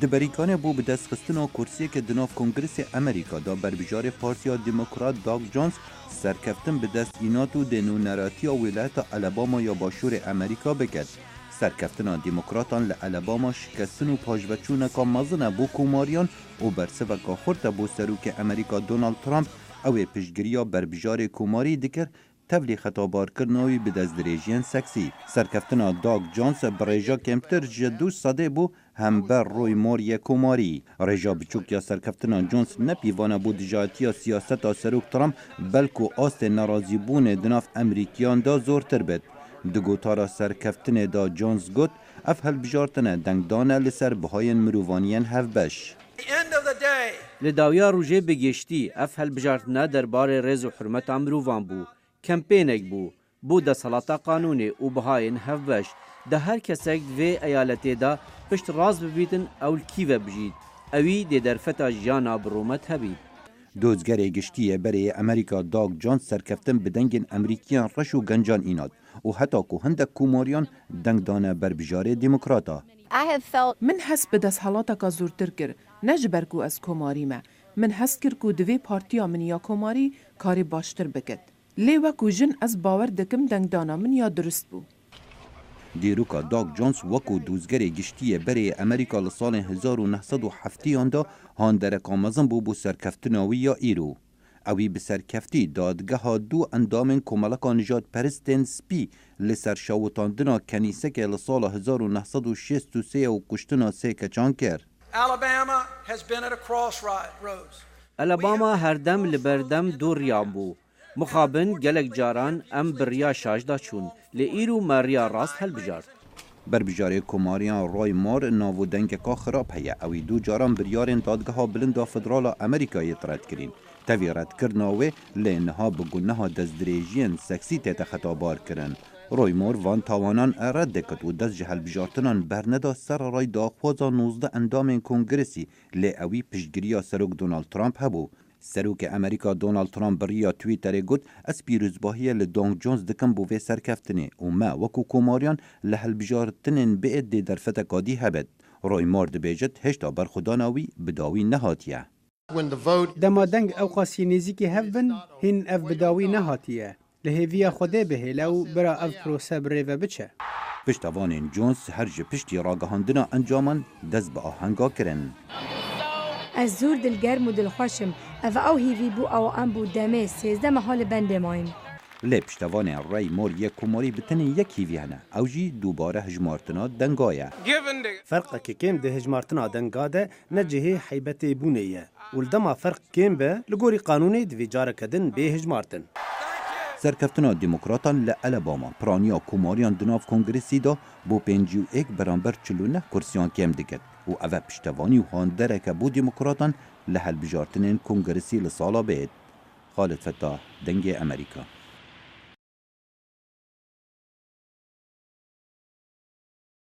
دبریکانه بو به دست خستنا کرسیه که دناف کنگرس امریکا دا بربجار پارتیا دموکرات داگ جونز سرکفتن به دست اینات و دنونراتی و ولایت الاباما یا باشور امریکا بکد. سرکفتنا دموکراتان لالاباما شکستن و پاجوچون که مزنه بو کوماریان و برسه و که خورده بو سروک امریکا دونالد ترامپ او پیشگیریا بربجار کوماری دکر تبلی خطابار کرناوی به دست دریجین سکسی. سرکفتنا داگ جونز برژا کمتر جدو صده بو هم بر روی مور کوماری. رژا بچوک یا سرکفتنا جونز نپیوانه بو دجاتی سیاست سروک ترامپ بلکو آست نرازی بون دناف امریکیان دا زورتر بد. دگوتارا سرکفتن دا جونز گوت اف هل بجارتنه دنگدانه لسر بهاین مرووانیان هف بش. لداویا روژه بگشتی اف هل بجارتنه درباره رز و حرمت مرووان بو. کمپینک بو ده صلاتا قانونی و بهاین هف بش. ده هر کسک دوی ایالتی دا پشت راز ببیتن اول کیوه بجید. اوی ده درفتا جانا برومت هبید. دوزگر گشتیه برای امریکا داگ جونز سرکفتن بدنگین امریکیان رش و گنجان ایناد و حتی که هندک کوماریان دنگ دانه بربجار دموکراتا. من حس به دست حالاتا که زورتر کر نجبر کو از کوماری ما. من حس کر کو دوی پارتیا من یا کوماری کاری باشتر بکد. لی وکو جن از باور دکم دنگ دانا من یا درست بو. دیروکا داگ جونز وکو دوزگر گشتیه برای امریکا لسال 1970 دا هاندرکا مزن بو سرکفتناوی یا ایرو. اوی به سرکفتی دادگاه دو اندام کمالکا نجات پرستن سپی لسر شاوتاندنا کنیسه که لسال 1963 و کشتنا سه کچان کرد. الاباما هر دم لبردم دور ریان بو. مخابن گلک جاران ام بریا شاجدا چون لئیرو مریا راست هل بجار. بربجار کوماریان رای مار ناو دنگ که خراب هیا اوی دو جاران بریارن دادگاه بلند فدرال امریکای ترد کرین. تاوی رد کرناوه لینها بگونه دزدریجین سکسی تیت خطابار کرن. رای مار وان تاوانان رد دکت و دست جهل بجارتنان برندا سر رای داخوازا 19 اندام کنگرسی لی اوی پشگیریا سروک دونالد ترامپ هبو. سروک امریکا دونالد ترامپ بریا تویتر گفت از پیروزباهی لدونگ جونز دکم بوی سرکفتنه و ما وکو کوماریان لحل بجارتنن بعد درفت کادی هبد. رای مارد بیجت هشتا برخوداناوی بداوی نهاتیه. دما دنگ او قاسی نزیکی هفن هین اف بداوی نهاتیه. لهویا خوده بهلو برا اف پروسه بریوه بچه. پشتوان جونز هرج پشتی راگهاندنا انجامان دست به آهنگا کرن. از زور دلگرم و دلخوشم او هیوی بو او ام بو دمه 13 محال بنده مایم. لی پشتوان رای مور یک کوماری بتنی یک هیوی هنه او جی دوباره هجمارتنا دنگایه. فرق که کم ده هجمارتنا دنگاده نجهه حیبت بونیه. ولدما فرق کم به لگوری قانونی دوی جاره کدن به هجمارتن. سرکفتنا دموکراتان لالاباما پرانیا کوماریان دناف کنگرسی دا بو 51 برانبر 49 کرسیان کم دکت و اوه پشتوانی و هاندره که بو دموکراتان لحل بجارتنین کنگرسی لسالا بید. خالد فتاح دنگ امریکا.